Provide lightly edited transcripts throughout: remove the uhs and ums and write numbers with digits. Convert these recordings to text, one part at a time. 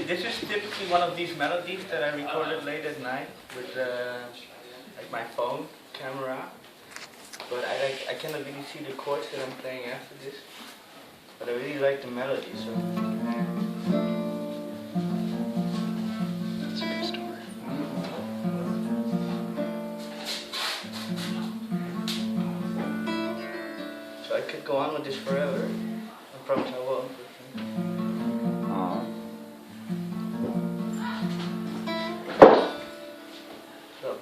this is typically one of these melodies that I recorded late at night with like my phone camera. But I cannot really see the chords that I'm playing after this. But I really like the melody, so. That's a good story. So I could go on with this forever. I promise I won't. So,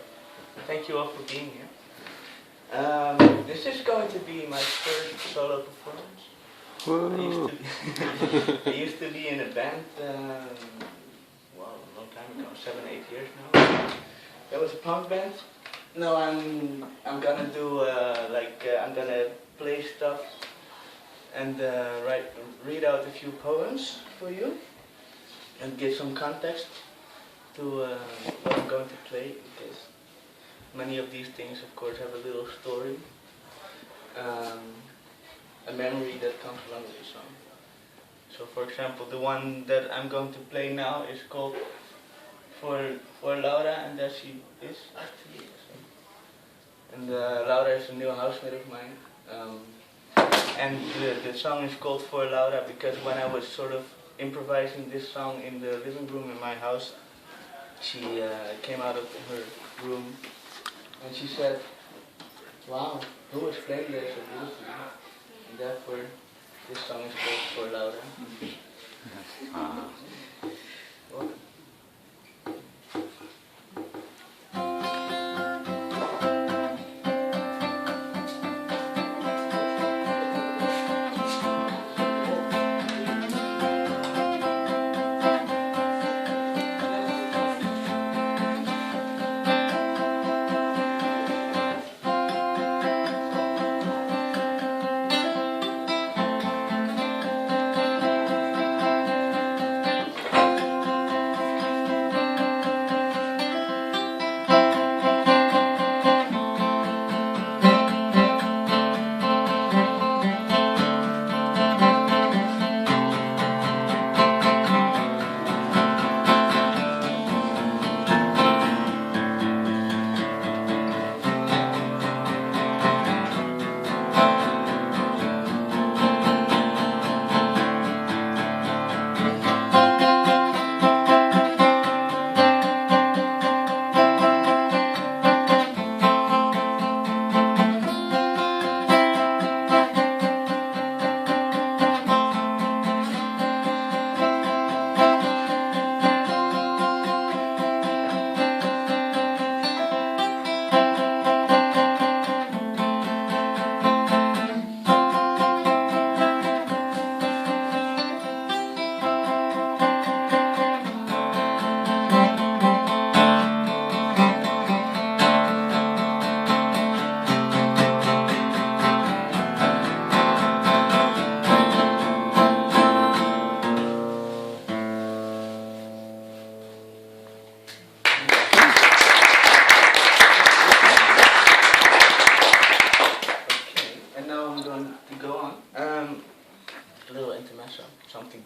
thank you all for being here. This is going to be my first solo performance. I used to be in a band, well, a long time ago, 7, 8 years now. It was a punk band. Now I'm gonna do I'm gonna play stuff and read out a few poems for you and give some context to what I'm going to play, because many of these things, of course, have a little story, a memory that comes along with the song. So, for example, the one that I'm going to play now is called For Laura, and there she is actually. And Laura is a new housemate of mine. And the song is called For Laura because when I was sort of improvising this song in the living room in my house, she came out of her room and she said, "Wow, who is playing there so beautifully?" And therefore, this song is called For Laura. Welcome. Something.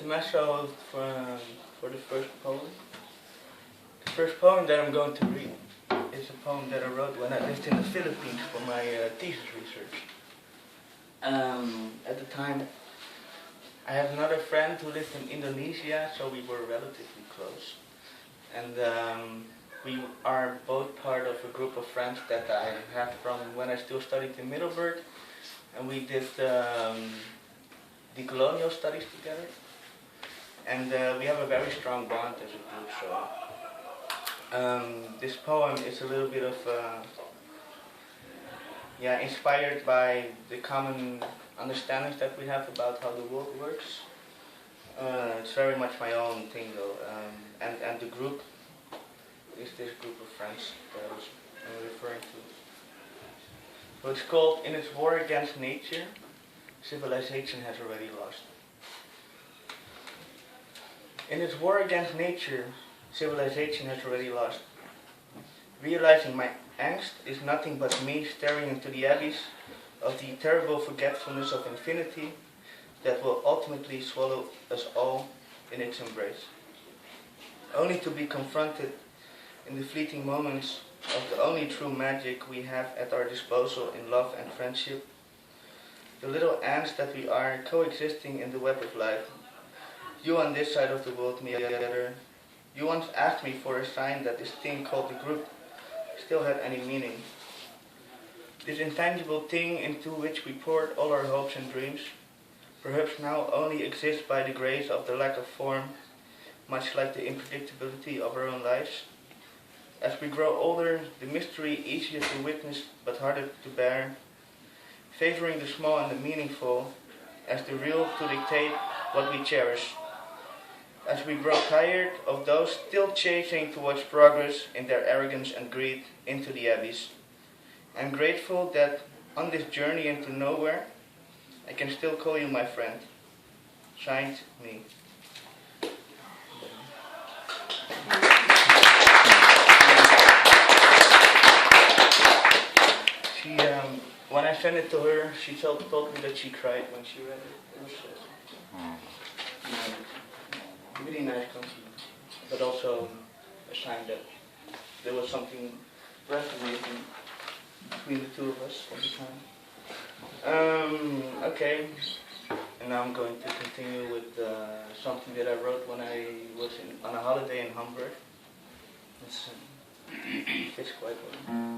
Intermezzo for the first poem. The first poem that I'm going to read is a poem that I wrote when I lived in the Philippines for my thesis research. At the time, I have another friend who lived in Indonesia, so we were relatively close. And we are both part of a group of friends that I have from when I still studied in Middelburg. And we did decolonial studies together. And we have a very strong bond as a group, so this poem is a little bit of yeah, inspired by the common understandings that we have about how the world works. It's very much my own thing though, and the group is this group of friends that I was referring to. So it's called In its War Against Nature, Civilization Has Already Lost. In its war against nature, civilization has already lost. Realizing my angst is nothing but me staring into the abyss of the terrible forgetfulness of infinity that will ultimately swallow us all in its embrace. Only to be confronted in the fleeting moments of the only true magic we have at our disposal in love and friendship, the little ants that we are coexisting in the web of life. You on this side of the world, me on the other. You once asked me for a sign that this thing called the group still had any meaning. This intangible thing into which we poured all our hopes and dreams, perhaps now only exists by the grace of the lack of form, much like the unpredictability of our own lives. As we grow older, the mystery easier to witness but harder to bear, favoring the small and the meaningful as the real to dictate what we cherish. As we grow tired of those still chasing towards progress in their arrogance and greed into the abyss, I'm grateful that on this journey into nowhere, I can still call you my friend. Signed, me. She, when I sent it to her, she told me that she cried when she read it. It was really nice compliment, but also a sign that there was something resonating between the two of us all the time. Okay, and now I'm going to continue with something that I wrote when I was on a holiday in Hamburg. It fits quite well.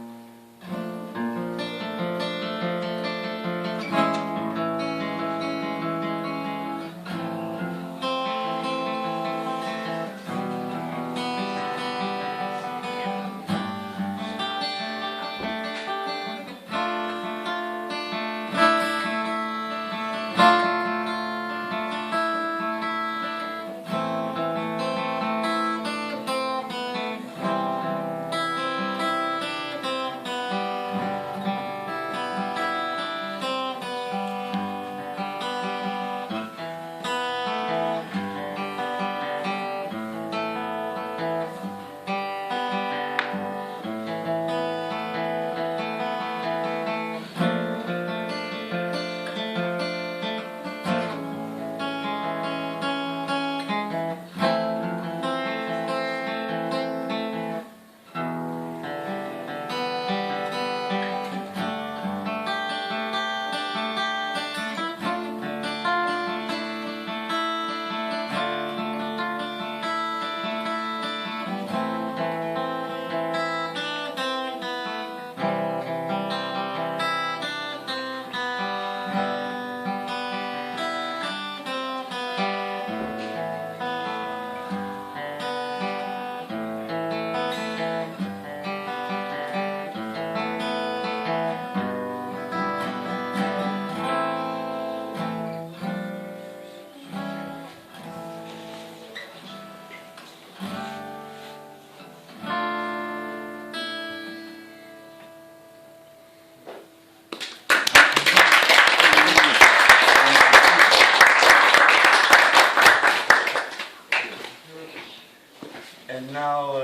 And now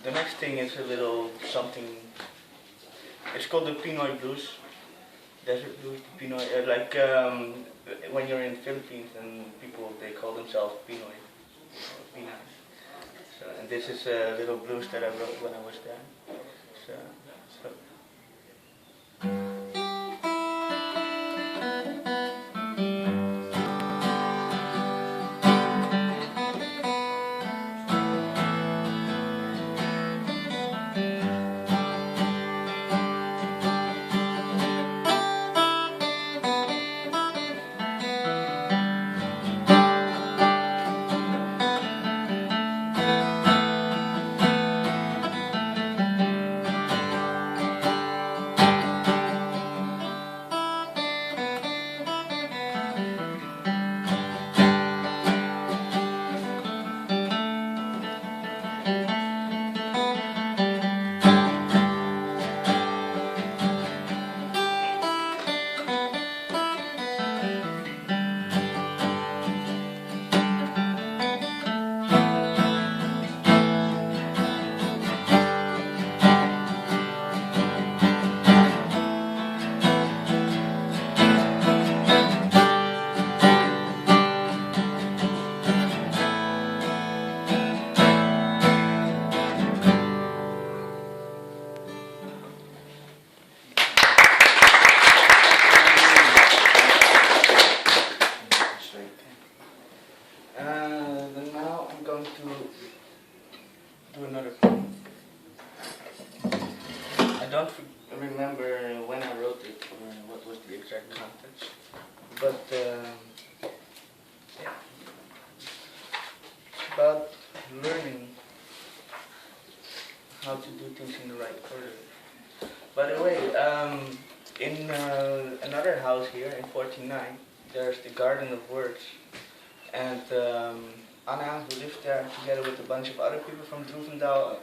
the next thing is a little something. It's called the Pinoy Blues. Desert Blues, the Pinoy. Like when you're in the Philippines and people they call themselves Pinoy. Pinoy. So, and this is a little blues that I wrote when I was there. So. but yeah, it's about learning how to do things in the right order. By the way, in another house here in 49, there's the Garden of Words, and Anna, who lives there together with a bunch of other people from Droevendal,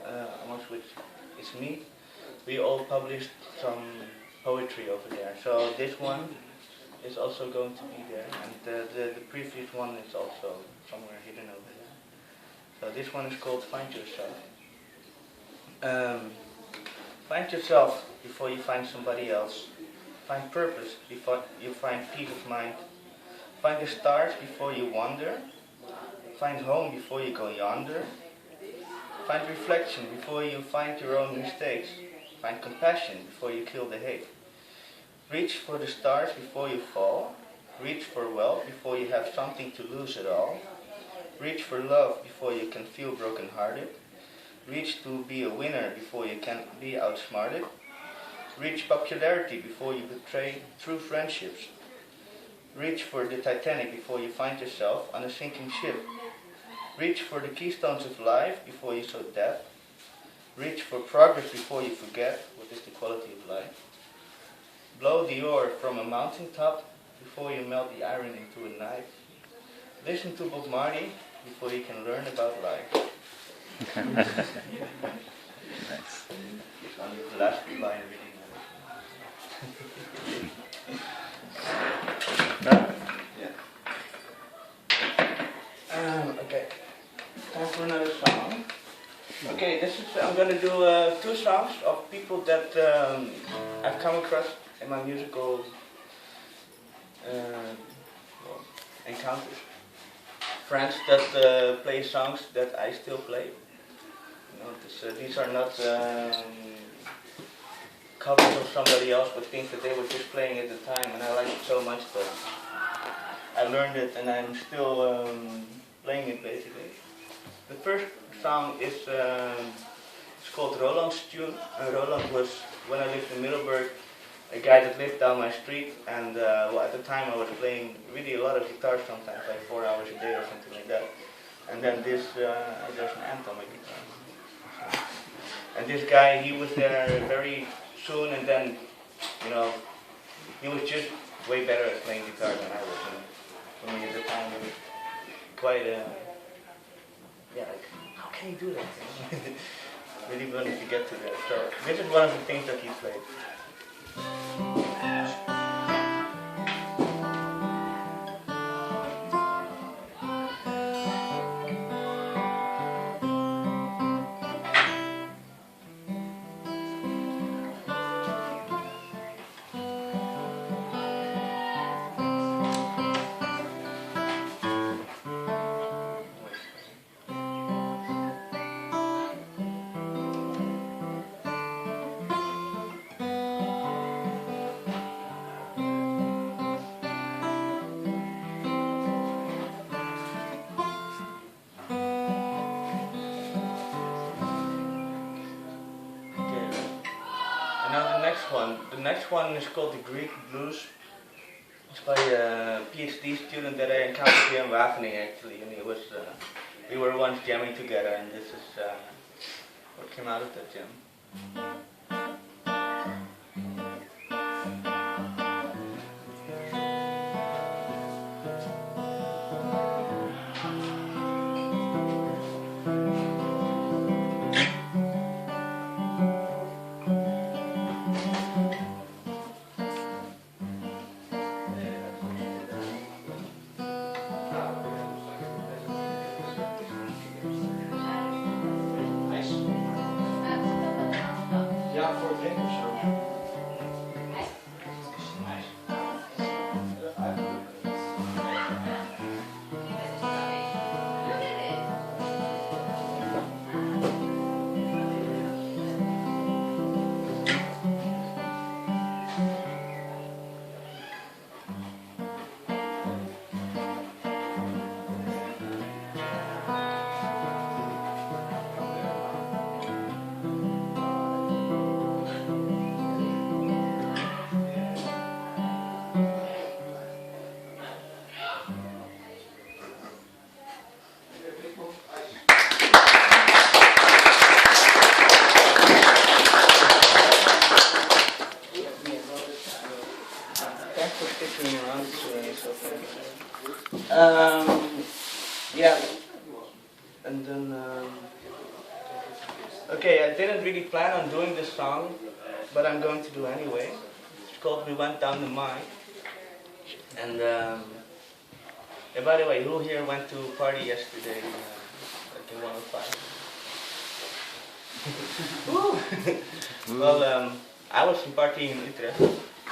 amongst which is me, we all published some poetry over there. So this one is also going to be there, and the previous one is also somewhere hidden over there. So this one is called Find Yourself. Find yourself before you find somebody else. Find purpose before you find peace of mind. Find the stars before you wander. Find home before you go yonder. Find reflection before you find your own mistakes. Find compassion before you kill the hate. Reach for the stars before you fall. Reach for wealth before you have something to lose it all. Reach for love before you can feel broken-hearted. Reach to be a winner before you can be outsmarted. Reach popularity before you betray true friendships. Reach for the Titanic before you find yourself on a sinking ship. Reach for the keystones of life before you sow death. Reach for progress before you forget what is the quality of life. Blow the ore from a mountaintop before you melt the iron into a knife. Listen to Bob Marley before you can learn about life. Nice. The last line reading. Okay. Time for another song. Okay, I'm gonna do 2 songs of people that I've come across in my musical encounters. Friends that play songs that I still play. These are not covers of somebody else, but things that they were just playing at the time, and I liked it so much that I learned it, and I'm still playing it basically. The first song is it's called Roland's Tune. Roland was, when I lived in Middelburg, a guy that lived down my street, and at the time I was playing really a lot of guitar, sometimes like 4 hours a day or something like that. And then there's an amp on my guitar. And this guy, he was there very soon, and then, he was just way better at playing guitar than I was. And for me at the time, it was quite, like, how can you do that? Really wanted to get to that. So this is one of the things that he played. The next one is called the Greek Blues. It's by a PhD student that I encountered here in Wageningen actually, and we were once jamming together, and this is what came out of that jam. Yeah, and then, okay, I didn't really plan on doing this song, but I'm going to do anyway. It's called We Went Down the Mine. And, yeah, by the way, who here went to a party yesterday, like in 105? Well, I was partying in Utrecht.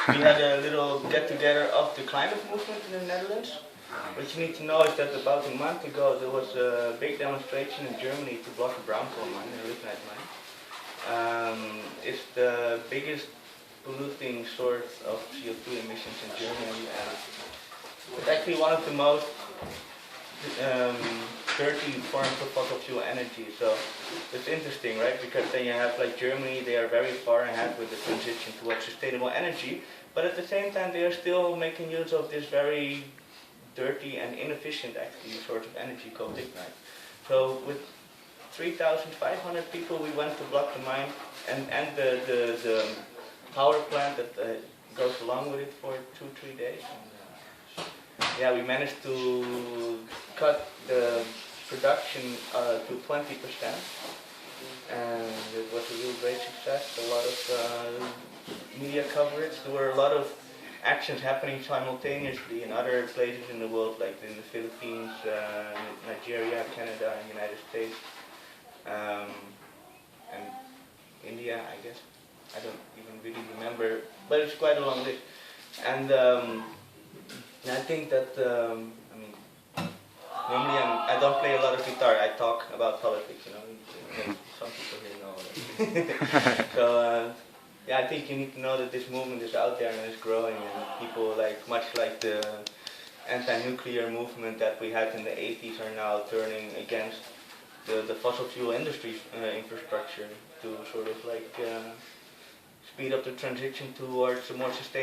We had a little get-together of the climate movement in the Netherlands. What you need to know is that about a month ago there was a big demonstration in Germany to block the browncoal mine, the lignite mine. It's the biggest polluting source of CO2 emissions in Germany, and it's actually one of the most dirty forms of fossil fuel energy. So it's interesting, right? Because then you have like Germany, they are very far ahead with the transition towards sustainable energy, but at the same time they are still making use of this very dirty and inefficient actually source of energy called lignite. So with 3,500 people we went to block the mine and the power plant that goes along with it for 2-3 days. And, yeah, we managed to cut the production to 20%, and it was a real great success. A lot of media coverage. There were a lot of actions happening simultaneously in other places in the world, like in the Philippines, Nigeria, Canada, and United States, and India, I guess. I don't even really remember, but it's quite a long list. And I think that, I mean, normally I don't play a lot of guitar, I talk about politics, you know, some people here know that. So, yeah, I think you need to know that this movement is out there and it's growing, and people much like the anti-nuclear movement that we had in the 80s are now turning against the fossil fuel industry's infrastructure to sort of speed up the transition towards a more sustainable